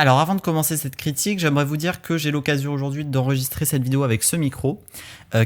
Alors avant de commencer cette critique, j'aimerais vous dire que j'ai l'occasion aujourd'hui d'enregistrer cette vidéo avec ce micro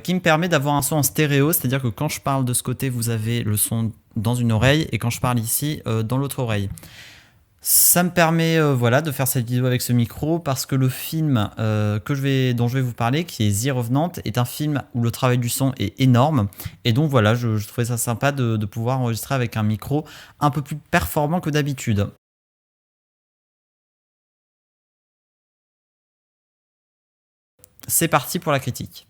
qui me permet d'avoir un son en stéréo, c'est-à-dire que quand je parle de ce côté, vous avez le son dans une oreille et quand je parle ici, dans l'autre oreille. Ça me permet voilà, de faire cette vidéo avec ce micro parce que le film dont je vais vous parler, qui est The Revenant, est un film où le travail du son est énorme. Et donc voilà, je trouvais ça sympa de pouvoir enregistrer avec un micro un peu plus performant que d'habitude. C'est parti pour la critique.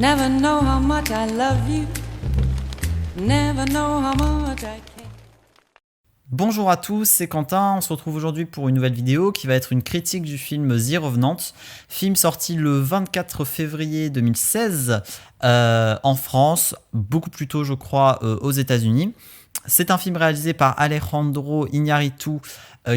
Never know how much I love you. Never know how much I care. Bonjour à tous, c'est Quentin, on se retrouve aujourd'hui pour une nouvelle vidéo qui va être une critique du film The Revenant, film sorti le 24 février 2016 en France, beaucoup plus tôt je crois aux États-Unis. C'est un film réalisé par Alejandro Iñárritu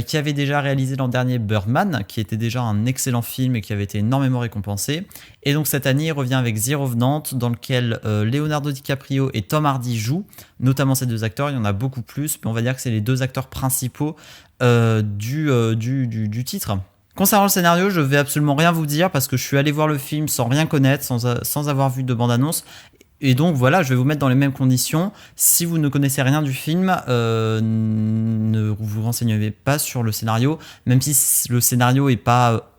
qui avait déjà réalisé l'an dernier Birdman, qui était déjà un excellent film et qui avait été énormément récompensé. Et donc cette année, il revient avec The Revenant, dans lequel Leonardo DiCaprio et Tom Hardy jouent, notamment ces deux acteurs. Il y en a beaucoup plus, mais on va dire que c'est les deux acteurs principaux du titre. Concernant le scénario, je vais absolument rien vous dire parce que je suis allé voir le film sans rien connaître, sans avoir vu de bande-annonce. Et donc voilà, je vais vous mettre dans les mêmes conditions. Si vous ne connaissez rien du film, ne vous renseignez pas sur le scénario, même si le scénario n'est pas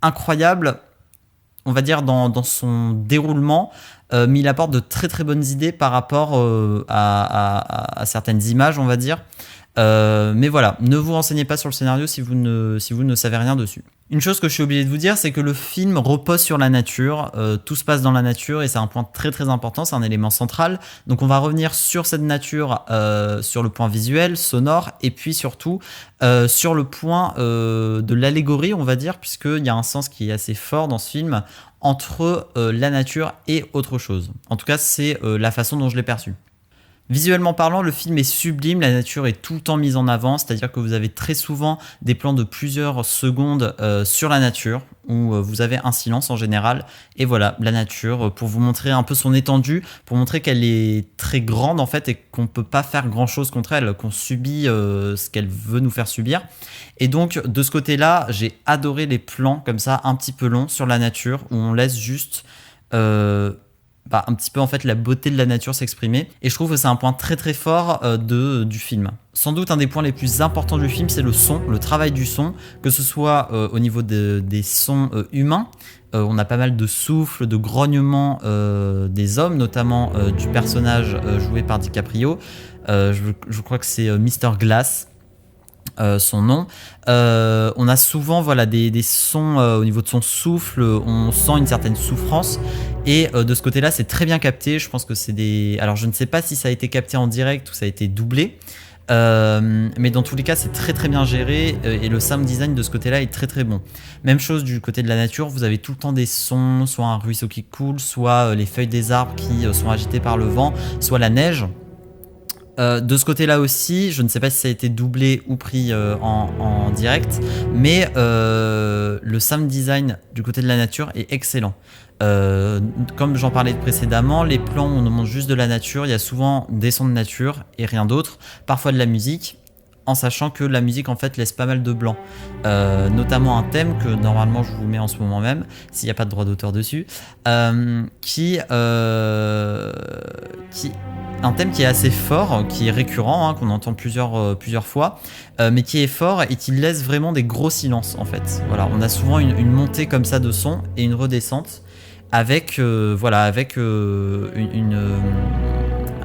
incroyable, on va dire dans son déroulement, mais il apporte de très très bonnes idées par rapport à certaines images, on va dire. Mais voilà, ne vous renseignez pas sur le scénario si vous ne savez rien dessus. Une chose que je suis obligé de vous dire, c'est que le film repose sur la nature, tout se passe dans la nature et c'est un point très très important, c'est un élément central. Donc on va revenir sur cette nature, sur le point visuel, sonore et puis surtout sur le point de l'allégorie, on va dire, puisqu'il y a un sens qui est assez fort dans ce film entre la nature et autre chose. En tout cas, c'est la façon dont je l'ai perçu. Visuellement parlant, le film est sublime, la nature est tout le temps mise en avant, c'est-à-dire que vous avez très souvent des plans de plusieurs secondes sur la nature, où vous avez un silence en général, et voilà, la nature, pour vous montrer un peu son étendue, pour montrer qu'elle est très grande en fait, et qu'on ne peut pas faire grand-chose contre elle, qu'on subit ce qu'elle veut nous faire subir. Et donc, de ce côté-là, j'ai adoré les plans comme ça, un petit peu longs sur la nature, où on laisse juste... un petit peu en fait la beauté de la nature s'exprimer, et je trouve que c'est un point très très fort du film. Sans doute un des points les plus importants du film, c'est le son, le travail du son, que ce soit au niveau des sons humains. On a pas mal de souffles, de grognements des hommes, notamment du personnage joué par DiCaprio. Je crois que c'est Mr. Glass. Son nom. On a souvent voilà, des sons au niveau de son souffle, on sent une certaine souffrance et de ce côté-là c'est très bien capté. Je pense que c'est des... Alors je ne sais pas si ça a été capté en direct ou ça a été doublé, mais dans tous les cas c'est très très bien géré et le sound design de ce côté-là est très très bon. Même chose du côté de la nature, vous avez tout le temps des sons, soit un ruisseau qui coule, soit les feuilles des arbres qui sont agitées par le vent, soit la neige. De ce côté-là aussi, je ne sais pas si ça a été doublé ou pris en direct, mais le sound design du côté de la nature est excellent. Comme j'en parlais précédemment, les plans où on nous montre juste de la nature, il y a souvent des sons de nature et rien d'autre, parfois de la musique, en sachant que la musique en fait laisse pas mal de blanc, notamment un thème que normalement je vous mets en ce moment même, s'il n'y a pas de droit d'auteur dessus, un thème qui est assez fort, qui est récurrent, qu'on entend plusieurs fois, mais qui est fort et qui laisse vraiment des gros silences en fait. Voilà, on a souvent une montée comme ça de son et une redescente avec,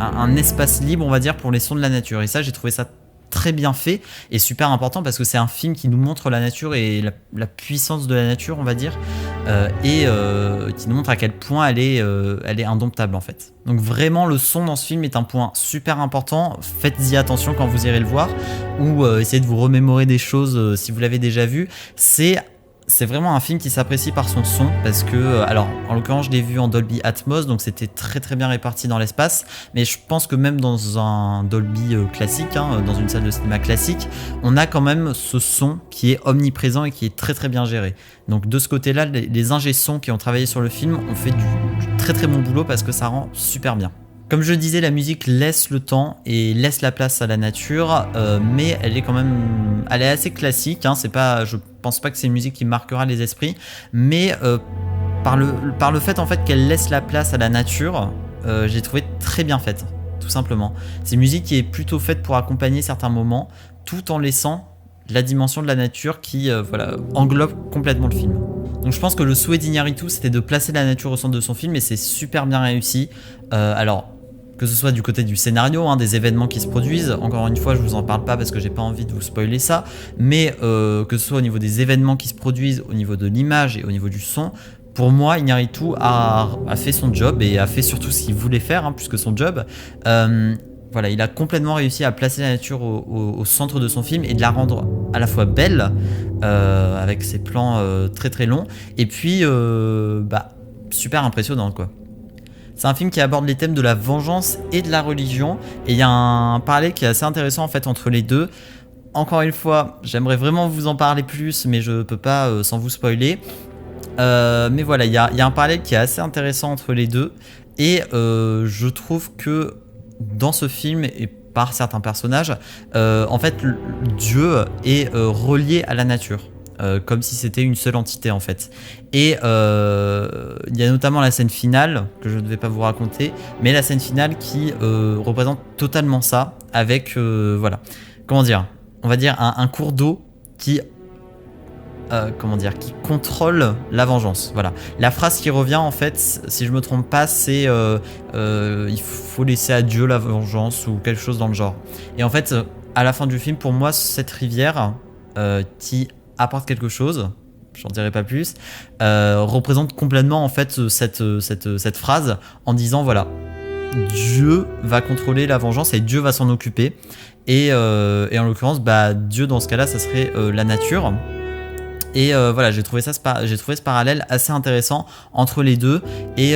un espace libre, on va dire, pour les sons de la nature. Et ça, j'ai trouvé ça très bien fait et super important parce que c'est un film qui nous montre la nature et la puissance de la nature, on va dire, et qui nous montre à quel point elle est indomptable en fait. Donc vraiment le son dans ce film est un point super important, faites-y attention quand vous irez le voir ou essayez de vous remémorer des choses si vous l'avez déjà vu. C'est vraiment un film qui s'apprécie par son son parce que, alors en l'occurrence je l'ai vu en Dolby Atmos donc c'était très très bien réparti dans l'espace, mais je pense que même dans un Dolby classique, dans une salle de cinéma classique, on a quand même ce son qui est omniprésent et qui est très très bien géré. Donc de ce côté-là, les ingé-sons qui ont travaillé sur le film ont fait du très très bon boulot parce que ça rend super bien. Comme je le disais, la musique laisse le temps et laisse la place à la nature, mais elle est assez classique. C'est pas, je pense pas que c'est une musique qui marquera les esprits, mais par le fait en fait qu'elle laisse la place à la nature, j'ai trouvé très bien faite, tout simplement. C'est une musique qui est plutôt faite pour accompagner certains moments, tout en laissant la dimension de la nature qui englobe complètement le film. Donc je pense que le souhait d'Iñárritu c'était de placer la nature au centre de son film et c'est super bien réussi. Alors que ce soit du côté du scénario, des événements qui se produisent, encore une fois je vous en parle pas parce que j'ai pas envie de vous spoiler ça, mais que ce soit au niveau des événements qui se produisent, au niveau de l'image et au niveau du son, pour moi Iñárritu a fait son job et a fait surtout ce qu'il voulait faire, plus que son job. Voilà, il a complètement réussi à placer la nature au centre de son film et de la rendre à la fois belle, avec ses plans très très longs, et puis super impressionnant quoi. C'est un film qui aborde les thèmes de la vengeance et de la religion, et il y a un parallèle qui est assez intéressant en fait entre les deux. Encore une fois, j'aimerais vraiment vous en parler plus, mais je peux pas sans vous spoiler. Mais voilà, il y a un parallèle qui est assez intéressant entre les deux, et je trouve que dans ce film et par certains personnages, en fait, Dieu est relié à la nature. Comme si c'était une seule entité en fait. Et il y a notamment la scène finale que je ne vais pas vous raconter, mais la scène finale qui représente totalement ça avec comment dire, on va dire un cours d'eau qui qui contrôle la vengeance. Voilà. La phrase qui revient en fait, si je me trompe pas, c'est il faut laisser à Dieu la vengeance ou quelque chose dans le genre. Et en fait, à la fin du film, pour moi, cette rivière qui apporte quelque chose, j'en dirai pas plus, représente complètement en fait cette phrase en disant voilà, Dieu va contrôler la vengeance et Dieu va s'en occuper, et en l'occurrence Dieu dans ce cas-là ça serait la nature. Et j'ai trouvé ce parallèle assez intéressant entre les deux, et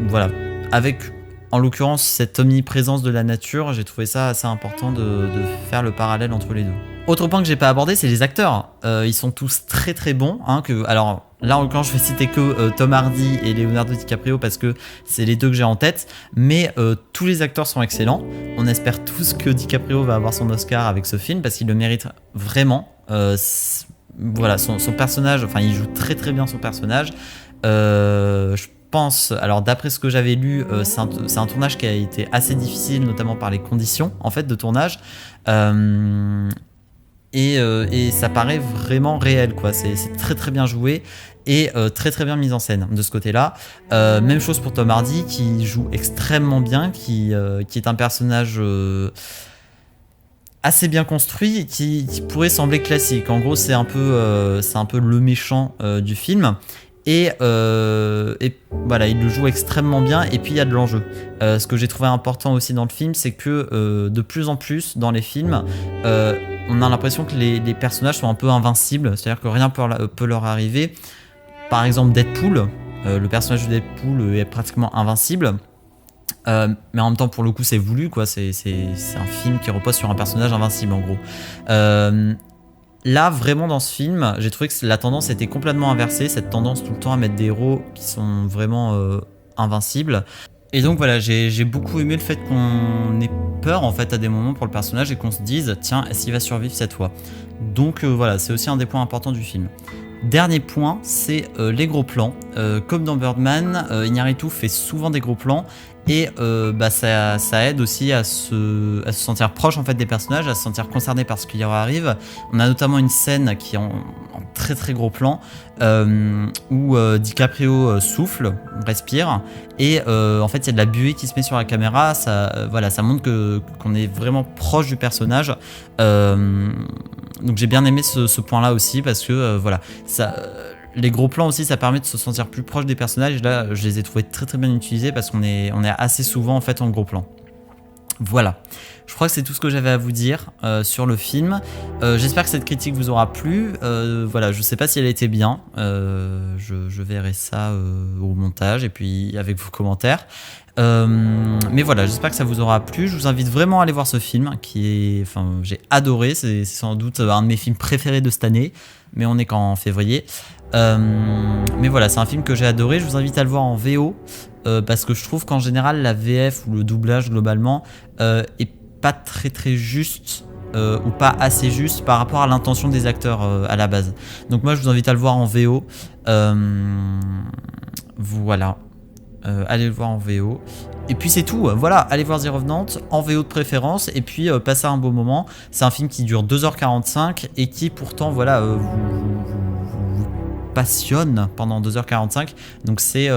voilà, avec en l'occurrence cette omniprésence de la nature, j'ai trouvé ça assez important de faire le parallèle entre les deux. Autre point que j'ai pas abordé, c'est les acteurs. Ils sont tous très très bons. Alors là en l'occurrence je vais citer que Tom Hardy et Leonardo DiCaprio parce que c'est les deux que j'ai en tête, mais tous les acteurs sont excellents. On espère tous que DiCaprio va avoir son Oscar avec ce film parce qu'il le mérite vraiment. Voilà, son personnage, enfin il joue très très bien son personnage. Je pense, alors d'après ce que j'avais lu, c'est un tournage qui a été assez difficile, notamment par les conditions en fait de tournage. Et ça paraît vraiment réel quoi. C'est très très bien joué et très très bien mis en scène de ce côté-là. Même chose pour Tom Hardy qui joue extrêmement bien, qui est un personnage assez bien construit et qui pourrait sembler classique. En gros, c'est un peu le méchant du film. Et voilà, il le joue extrêmement bien et puis il y a de l'enjeu. Ce que j'ai trouvé important aussi dans le film, c'est que de plus en plus dans les films, on a l'impression que les personnages sont un peu invincibles, c'est-à-dire que rien peut leur arriver. Par exemple Deadpool, le personnage de Deadpool est pratiquement invincible. Mais en même temps pour le coup c'est voulu quoi, c'est un film qui repose sur un personnage invincible en gros. Là vraiment dans ce film j'ai trouvé que la tendance était complètement inversée, cette tendance tout le temps à mettre des héros qui sont vraiment invincibles. Et donc voilà, j'ai beaucoup aimé le fait qu'on ait peur en fait à des moments pour le personnage et qu'on se dise tiens, est-ce qu'il va survivre cette fois. Donc voilà, c'est aussi un des points importants du film. Dernier point, c'est les gros plans. Comme dans Birdman, Iñárritu fait souvent des gros plans et ça aide aussi à se sentir proche en fait des personnages, à se sentir concerné par ce qui leur arrive. On a notamment une scène qui est en très très gros plan où DiCaprio souffle, respire, et en fait il y a de la buée qui se met sur la caméra. Ça, voilà, ça montre qu'on est vraiment proche du personnage. Donc j'ai bien aimé ce point-là aussi parce que voilà, ça. Les gros plans aussi, ça permet de se sentir plus proche des personnages. Et là, je les ai trouvés très très bien utilisés parce qu'on est assez souvent en fait en gros plan. Voilà, je crois que c'est tout ce que j'avais à vous dire sur le film. J'espère que cette critique vous aura plu. Voilà, je sais pas si elle était bien. Je verrai ça au montage et puis avec vos commentaires. Mais voilà, j'espère que ça vous aura plu. Je vous invite vraiment à aller voir ce film j'ai adoré. C'est sans doute un de mes films préférés de cette année, mais on est qu'en février. Mais voilà, c'est un film que j'ai adoré. Je vous invite à le voir en VO parce que je trouve qu'en général la VF ou le doublage globalement est pas très très juste ou pas assez juste par rapport à l'intention des acteurs à la base. Donc moi je vous invite à le voir en VO. Voilà. Allez le voir en VO. Et puis c'est tout, voilà, allez voir The Revenant en VO de préférence et puis passez un beau moment. C'est un film qui dure 2h45 et qui pourtant voilà vous passionne pendant 2h45. Donc c'est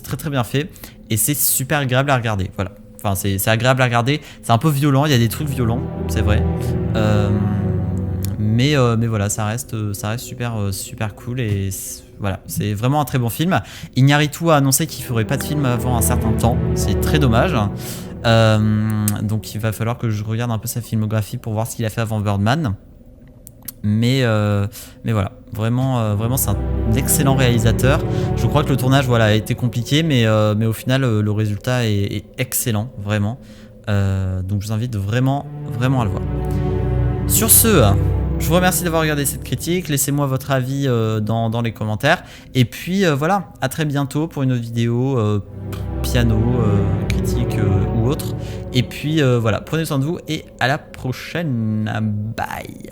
très très bien fait et c'est super agréable à regarder. Voilà. Enfin c'est agréable à regarder. C'est un peu violent, il y a des trucs violents, c'est vrai. Mais voilà, ça reste super cool et voilà, c'est vraiment un très bon film. Iñárritu a annoncé qu'il ferait pas de film avant un certain temps, c'est très dommage. Donc il va falloir que je regarde un peu sa filmographie pour voir ce qu'il a fait avant Birdman. Mais voilà, vraiment c'est un excellent réalisateur. Je crois que le tournage voilà, a été compliqué, mais au final le résultat est excellent, vraiment. Donc je vous invite vraiment à le voir. Sur ce, je vous remercie d'avoir regardé cette critique. Laissez-moi votre avis dans les commentaires. Et puis voilà, à très bientôt pour une autre vidéo piano, critique ou autre. Et puis voilà, prenez soin de vous et à la prochaine. Bye.